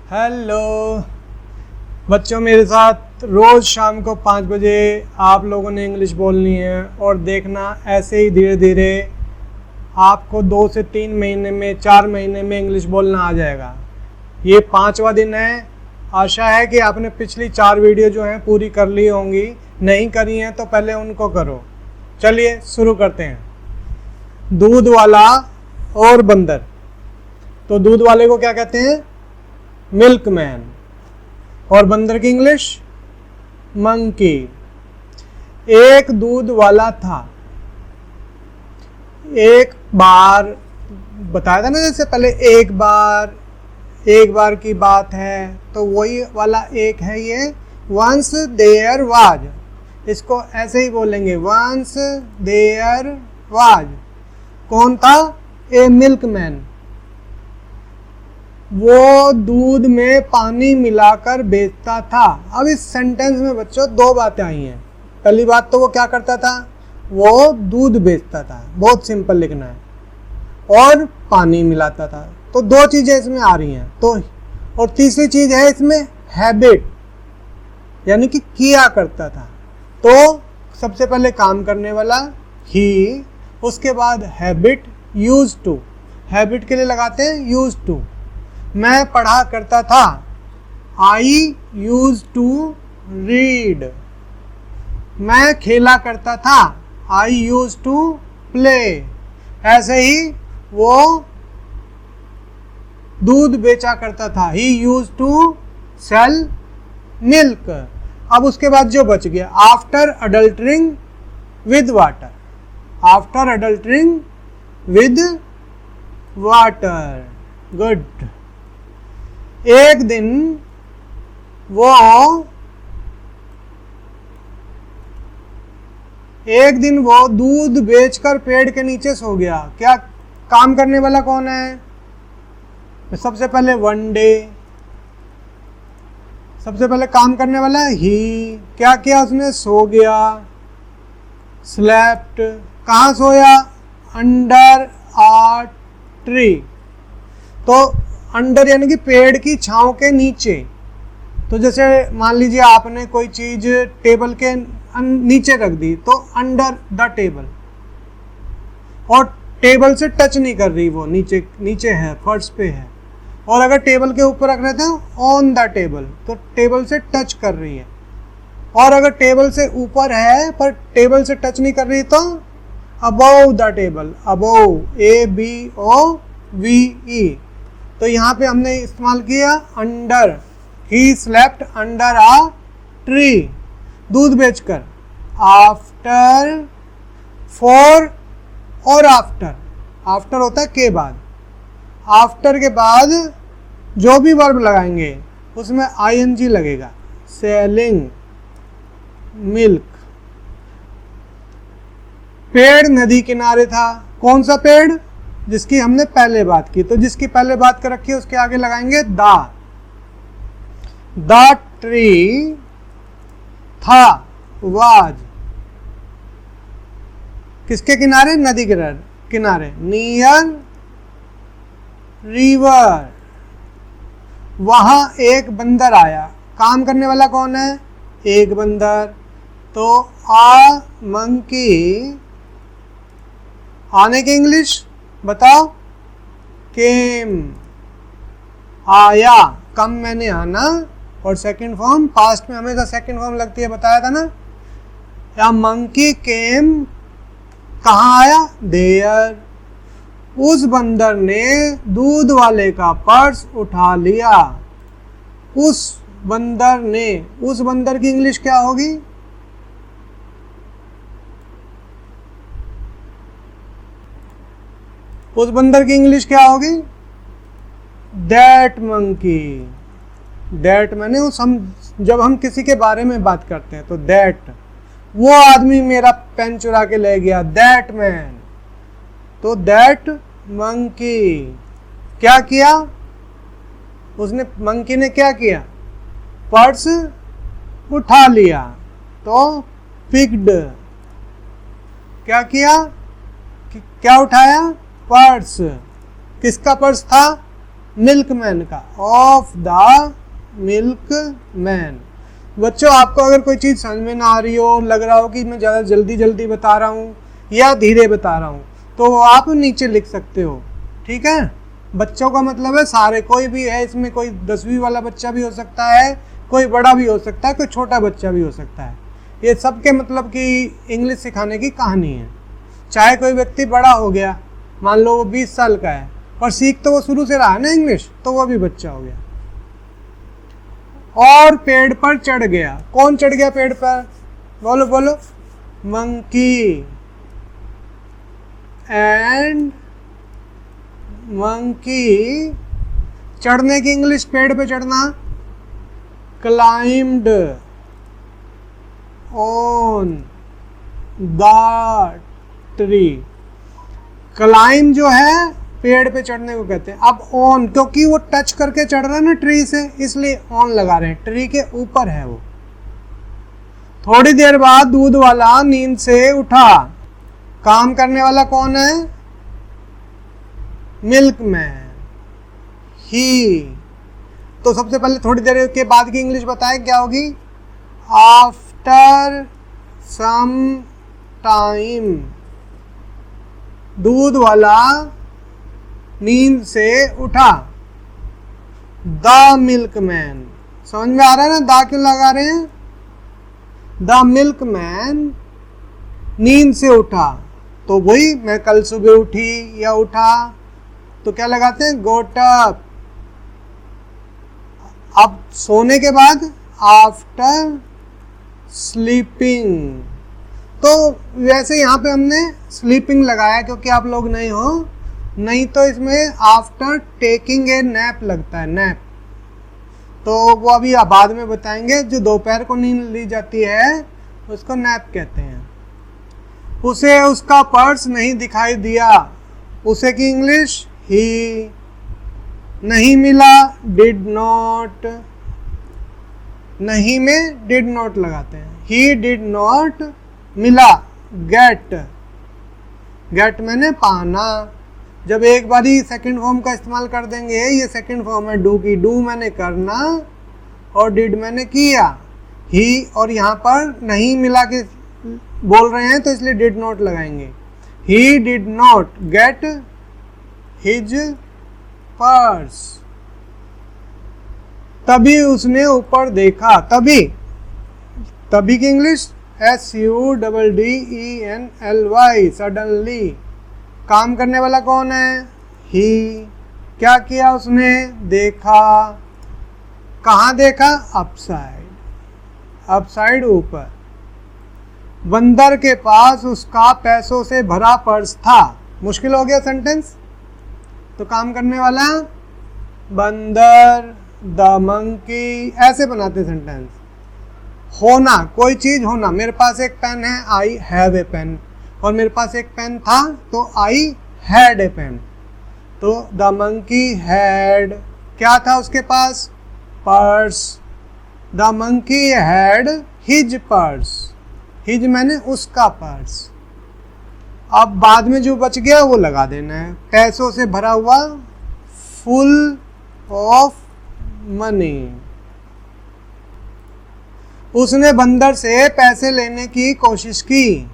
Hello बच्चों, मेरे साथ रोज़ शाम को 5 बजे आप लोगों ने इंग्लिश बोलनी है और देखना ऐसे ही धीरे धीरे आपको 2 से 3 महीने में 4 महीने में इंग्लिश बोलना आ जाएगा। ये 5वां दिन है। आशा है कि आपने पिछली 4 वीडियो जो हैं पूरी कर ली होंगी। नहीं करी हैं तो पहले उनको करो। चलिए शुरू करते हैं। दूध वाला और बंदर। तो दूध वाले को क्या कहते हैं? मिल्कमैन। और बंदर की इंग्लिश मंकी। एक दूध वाला था। एक बार बताया था ना, जैसे पहले एक बार की बात है, तो वही वाला एक है ये। वंस देयर वाज, इसको ऐसे ही बोलेंगे, वंस देयर वाज। कौन था? A milkman. वो दूध में पानी मिलाकर बेचता था। अब इस सेंटेंस में बच्चों 2 बातें आई हैं। पहली बात तो वो क्या करता था? वो दूध बेचता था, बहुत सिंपल लिखना है, और पानी मिलाता था। तो 2 चीजें इसमें आ रही हैं। तो और तीसरी चीज है इसमें हैबिट, यानी कि किया करता था। तो सबसे पहले काम करने वाला ही, उसके बाद हैबिट, यूज टू। हैबिट के लिए लगाते हैं यूज टू। मैं पढ़ा करता था, आई यूज टू रीड। मैं खेला करता था, आई यूज टू प्ले। ऐसे ही वो दूध बेचा करता था, he use to sell milk. अब उसके बाद जो बच गया, after adulterating with water. After adulterating with water, good. एक दिन वो दूध बेचकर पेड़ के नीचे सो गया। क्या काम करने वाला कौन है? सबसे पहले वन डे, सबसे पहले काम करने वाला है ही। क्या किया उसने? सो गया, स्लेप्ट। कहाँ सोया? Under a tree. तो अंडर यानी कि पेड़ की छांव के नीचे। तो जैसे मान लीजिए आपने कोई चीज टेबल के नीचे रख दी, तो अंडर द टेबल। और टेबल से टच नहीं कर रही, वो नीचे है, फर्श पे है। और अगर टेबल के ऊपर रख रहे थे, ऑन द टेबल, तो टेबल से टच कर रही है। और अगर टेबल से ऊपर है पर टेबल से टच नहीं कर रही, तो above the table, above, ABOVE। तो यहाँ पे हमने इस्तेमाल किया under. He slept under a tree, दूध बेचकर। आफ्टर, फॉर और आफ्टर। आफ्टर होता है के बाद। आफ्टर के बाद जो भी वर्ब लगाएंगे उसमें ING लगेगा। Selling milk. पेड़ नदी किनारे था। कौन सा पेड़? जिसकी हमने पहले बात की। तो जिसकी पहले बात कर रखी है उसके आगे लगाएंगे द ट्री था, वाज। किसके किनारे? नदी के किनारे। Near river. वहां एक बंदर आया। काम करने वाला कौन है? एक बंदर। तो आ मंकी। आने की इंग्लिश बताओ? केम, आया। कम मैंने आना। और सेकंड फॉर्म, पास्ट में हमेशा सेकंड फॉर्म लगती है, बताया था ना। या मंकी केम, कहाँ आया? देयर। उस बंदर ने दूध वाले का पर्स उठा लिया। उस बंदर ने, उस बंदर की इंग्लिश क्या होगी? उस बंदर की इंग्लिश क्या होगी? That monkey. दैट मैंने जब हम किसी के बारे में बात करते हैं तो दैट, वो आदमी मेरा पेन चुरा के ले गया, दैट मैन। तो दैट मंकी क्या किया? उसने, मंकी ने क्या किया? पर्स उठा लिया। तो पिक्ड। क्या किया? क्या उठाया? पर्स। किसका पर्स था? मिल्कमैन का, ऑफ द मिल्कमैन। बच्चों आपको अगर कोई चीज़ समझ में ना आ रही हो, लग रहा हो कि मैं ज़्यादा जल्दी बता रहा हूँ या धीरे बता रहा हूँ, तो आप नीचे लिख सकते हो, ठीक है। बच्चों का मतलब है सारे, कोई भी है इसमें, कोई 10वीं वाला बच्चा भी हो सकता है, कोई बड़ा भी हो सकता है, कोई छोटा बच्चा भी हो सकता है। ये सबके मतलब कि इंग्लिश सिखाने की कहानी है। चाहे कोई व्यक्ति बड़ा हो गया, मान लो वो 20 साल का है, पर सीख तो वो शुरू से रहा है ना इंग्लिश, तो वो भी बच्चा हो गया। और पेड़ पर चढ़ गया, कौन चढ़ गया पेड़ पर, बोलो बोलो, मंकी। एंड मंकी, चढ़ने की इंग्लिश, पेड़ पे चढ़ना, climbed on the tree. Climb जो है पेड़ पे चढ़ने को कहते हैं। अब ऑन, क्योंकि वो टच करके चढ़ रहा है ना ट्री से, इसलिए ऑन लगा रहे हैं, ट्री के ऊपर है वो। थोड़ी देर बाद दूध वाला नींद से उठा। काम करने वाला कौन है, मिल्कमैन, ही। तो सबसे पहले थोड़ी देर के बाद की इंग्लिश बताए क्या होगी, आफ्टर सम टाइम दूध वाला नींद से उठा। द मिल्कमैन, समझ में आ रहा है ना, दा क्यों लगा रहे हैं, द मिल्कमैन नींद से उठा। तो वही, मैं कल सुबह उठी या उठा, तो क्या लगाते हैं, गोट अप। अब सोने के बाद आफ्टर स्लीपिंग। तो वैसे यहाँ पे हमने स्लीपिंग लगाया क्योंकि आप लोग नहीं हो, नहीं तो इसमें आफ्टर टेकिंग ए नैप लगता है, नैप। तो वो अभी बाद में बताएंगे। जो दोपहर को नींद ली जाती है उसको नैप कहते हैं। उसे उसका पर्स नहीं दिखाई दिया, उसे की इंग्लिश, ही। नहीं मिला, डिड नॉट। नहीं में डिड नॉट लगाते हैं, ही डिड नॉट मिला, गेट। गेट मैंने पाना। जब एक बार ही सेकंड फॉर्म का इस्तेमाल कर देंगे, ये सेकंड फॉर्म है डू की, डू मैंने करना और डिड मैंने किया, ही। और यहाँ पर नहीं मिला के बोल रहे हैं तो इसलिए डिड नॉट लगाएंगे। He did not get his purse. तभी उसने ऊपर देखा, तभी, तभी की इंग्लिश, SUDDENLY, सडनली। काम करने वाला कौन है, ही। क्या किया उसने, देखा। कहाँ देखा, अपसाइड, अपसाइड ऊपर। बंदर के पास उसका पैसों से भरा पर्स था। मुश्किल हो गया सेंटेंस, तो काम करने वाला बंदर, द मंकी, ऐसे बनाते सेंटेंस। होना, कोई चीज होना, मेरे पास एक पेन है, आई हैव ए पेन, और मेरे पास एक पेन था तो आई हैड ए पेन। तो द मंकी हैड, क्या था उसके पास, purse. The monkey had his purse, his मैंने उसका पर्स। अब बाद में जो बच गया वो लगा देना है, पैसों से भरा हुआ, फुल ऑफ मनी। उसने बंदर से पैसे लेने की कोशिश की।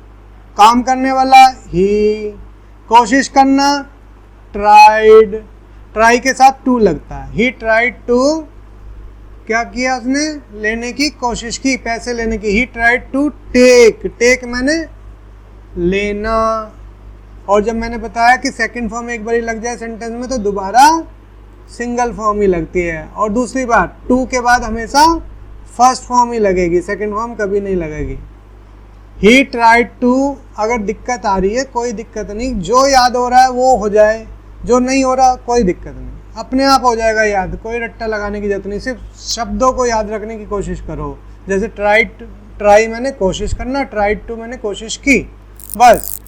काम करने वाला ही, कोशिश करना ट्राइड, ट्राई के साथ टू लगता है, ही ट्राइड टू। क्या किया उसने, लेने की कोशिश की, पैसे लेने की, he tried to take, take मैंने लेना। और जब मैंने बताया कि सेकंड फॉर्म एक बार ही लग जाए सेंटेंस में तो दोबारा सिंगल फॉर्म ही लगती है, और दूसरी बात टू के बाद हमेशा फर्स्ट फॉर्म ही लगेगी, सेकंड फॉर्म कभी नहीं लगेगी। ही ट्राइड टू, अगर दिक्कत आ रही है कोई दिक्कत नहीं, जो याद हो रहा है वो हो जाए, जो नहीं हो रहा कोई दिक्कत नहीं, अपने आप हो जाएगा याद, कोई रट्टा लगाने की जरूरत नहीं, सिर्फ शब्दों को याद रखने की कोशिश करो। जैसे ट्राइड, ट्राई मैंने कोशिश करना, ट्राइड टू मैंने कोशिश की, बस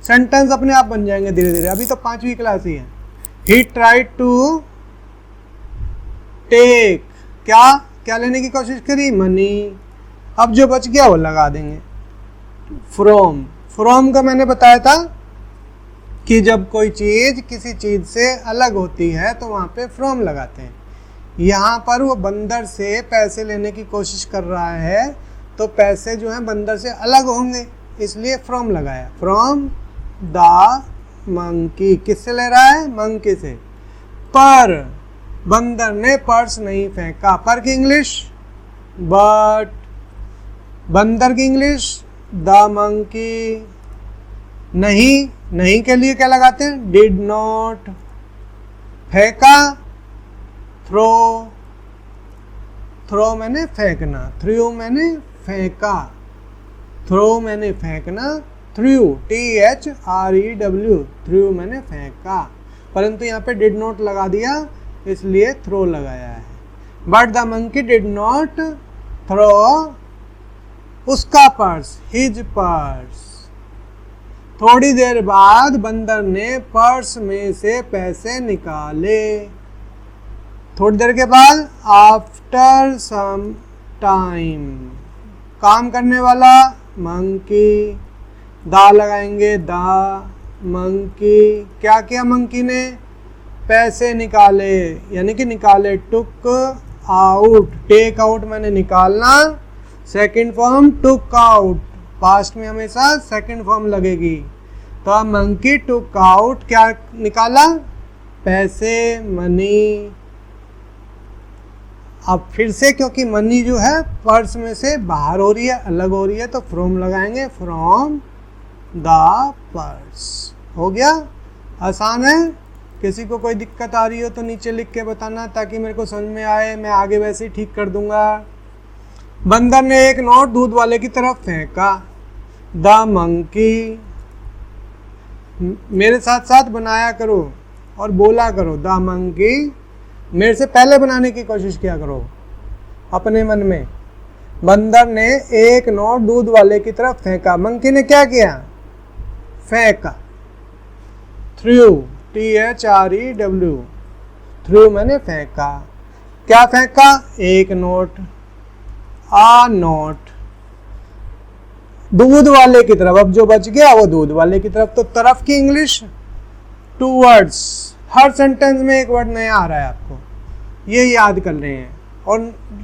सेंटेंस अपने आप बन जाएंगे धीरे धीरे। अभी तो 5वीं क्लास ही है। ही ट्राइड टू टेक, क्या क्या लेने की कोशिश करी, मनी। अब जो बच गया वो लगा देंगे। फ्रॉम, फ्रॉम का मैंने बताया था कि जब कोई चीज़ किसी चीज़ से अलग होती है तो वहाँ पे फ्रॉम लगाते हैं। यहाँ पर वो बंदर से पैसे लेने की कोशिश कर रहा है तो पैसे जो हैं बंदर से अलग होंगे, इसलिए फ्रॉम लगाया। फ्रॉम द मंकी, किससे ले रहा है? मंकी से। पर बंदर ने पर्स नहीं फेंका। पर की इंग्लिश बट, बंदर की इंग्लिश द मंकी। नहीं, नहीं के लिए क्या लगाते हैं? Did not. फेंका, थ्रो, थ्रो मैंने फेंकना, थ्रू मैंने फेंका, थ्रो मैंने फेंकना, थ्रू THREW, थ्रू मैंने फेंका। परंतु यहाँ पे डिड नॉट लगा दिया इसलिए थ्रो लगाया है। But the monkey did not throw उसका पर्स, हिज पर्स। थोड़ी देर बाद बंदर ने पर्स में से पैसे निकाले। थोड़ी देर के बाद आफ्टर सम टाइम, काम करने वाला मंकी, दा लगाएंगे, दा मंकी। क्या किया मंकी ने? पैसे निकाले, यानी कि निकाले। टुक आउट, टेक आउट मैंने निकालना, second form took out, past में हमेशा सेकंड फॉर्म लगेगी। तो अब मंकी टुक आउट, क्या निकाला? पैसे, मनी। अब फिर से क्योंकि मनी जो है पर्स में से बाहर हो रही है, अलग हो रही है, तो फ्रॉम लगाएंगे, फ्रॉम द पर्स। हो गया? आसान है। किसी को कोई दिक्कत आ रही हो तो नीचे लिख के बताना ताकि मेरे को समझ में आए, मैं आगे वैसे ही ठीक कर दूंगा। बंदर ने एक नोट दूध वाले की तरफ फेंका। द मंकी, मेरे साथ साथ बनाया करो और बोला करो। द मंकी, मेरे से पहले बनाने की कोशिश किया करो अपने मन में। बंदर ने एक नोट दूध वाले की तरफ फेंका। मंकी ने क्या किया? फेंका। थ्रू THREW, थ्रू मैंने फेंका। क्या फेंका? एक नोट, आ नोट, दूध वाले की तरफ। अब जो बच गया वो दूध वाले की तरफ। तो तरफ की इंग्लिश टूवर्ड्स। हर सेंटेंस में एक वर्ड नया आ रहा है आपको, ये याद कर रहे हैं। और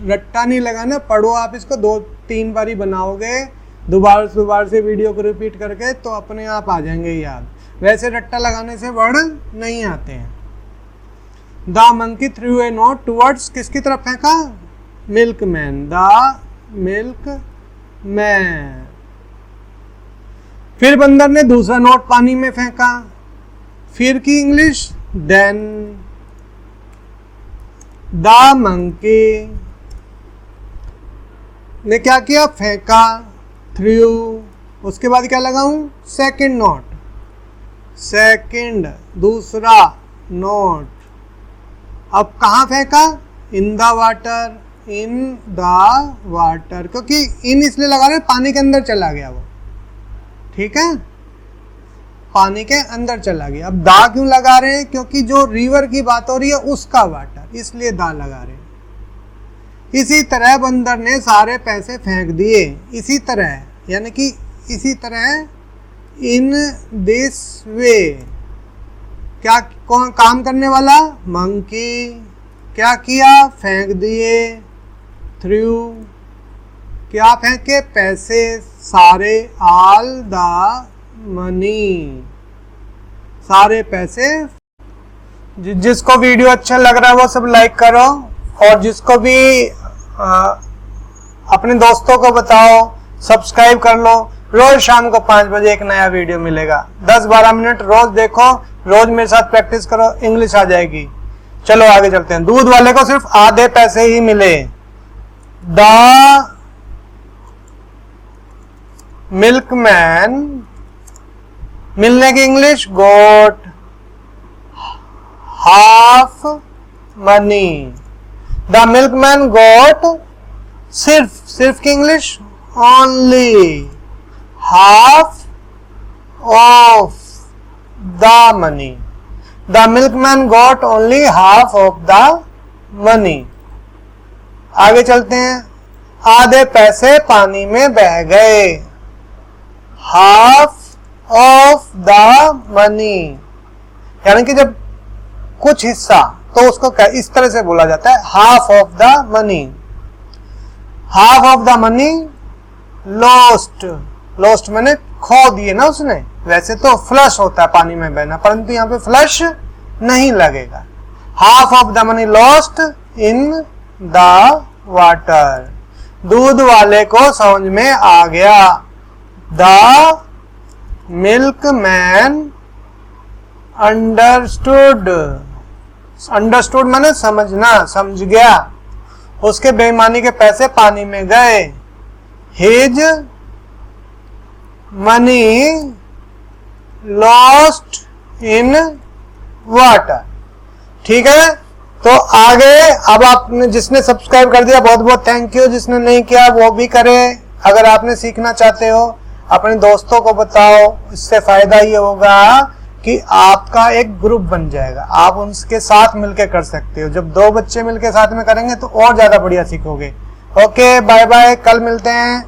रट्टा नहीं लगाना, पढ़ो आप इसको, 2-3 बार ही बनाओगे, दोबारा से वीडियो को रिपीट करके, तो अपने आप आ जाएंगे याद। वैसे रट्टा लगाने से वर्ड नहीं आते हैं। The monkey through a note towards, किसकी तरफ फेंका? Milk man, the milk man. फिर बंदर ने दूसरा नोट पानी में फेंका। फिर की इंग्लिश देन द मंकी ने क्या किया? फेंका, थ्रू। उसके बाद क्या लगाऊं? सेकंड नोट, सेकंड, दूसरा नोट। अब कहाँ फेंका? In the water, in the water, क्योंकि इन इसलिए लगा रहे पानी के अंदर चला गया वो, ठीक है, पानी के अंदर चला गया। अब दा क्यों लगा रहे हैं? क्योंकि जो रिवर की बात हो रही है उसका वाटर, इसलिए दा लगा रहे हैं। इसी तरह बंदर ने सारे पैसे फेंक दिए। इसी तरह यानी कि इसी तरह, इन दिस वे। क्या कौन काम करने वाला? मंकी। क्या किया? फेंक दिए, थ्रू। क्या फेंके? पैसे सारे, ऑल द मनी, सारे पैसे। जिसको वीडियो अच्छा लग रहा है वो सब लाइक करो, और जिसको भी अपने दोस्तों को बताओ, सब्सक्राइब कर लो। रोज शाम को 5 बजे एक नया वीडियो मिलेगा। 10-12 मिनट रोज देखो, रोज मेरे साथ प्रैक्टिस करो, इंग्लिश आ जाएगी। चलो आगे चलते हैं। दूध वाले को सिर्फ आधे पैसे ही मिले। द मिल्कमैन, मिलने की English got half money. The milkman got, सिर्फ की English only half of the money. The milkman got only half of the money. आगे चलते हैं। आधे पैसे पानी में बह गए। हाफ ऑफ द मनी, यानी कि जब कुछ हिस्सा, तो उसको इस तरह से बोला जाता है half of the money. Half of the money lost, lost मैंने खो दिए ना उसने। वैसे तो फ्लश होता है पानी में बहना, परंतु यहाँ पे फ्लश नहीं लगेगा। Half of the money lost in the water, दूध वाले को समझ में आ गया। The milk man understood, understood माने समझना, समझ गया। उसके बेईमानी के पैसे पानी में गए। His money lost in water. ठीक है, तो आगे अब आपने, जिसने सब्सक्राइब कर दिया बहुत बहुत थैंक यू, जिसने नहीं किया वो भी करे। अगर आपने सीखना चाहते हो अपने दोस्तों को बताओ, इससे फायदा ये होगा कि आपका एक ग्रुप बन जाएगा, आप उनके साथ मिलकर कर सकते हो। जब 2 बच्चे मिलकर साथ में करेंगे तो और ज्यादा बढ़िया सीखोगे। ओके, बाय बाय, कल मिलते हैं।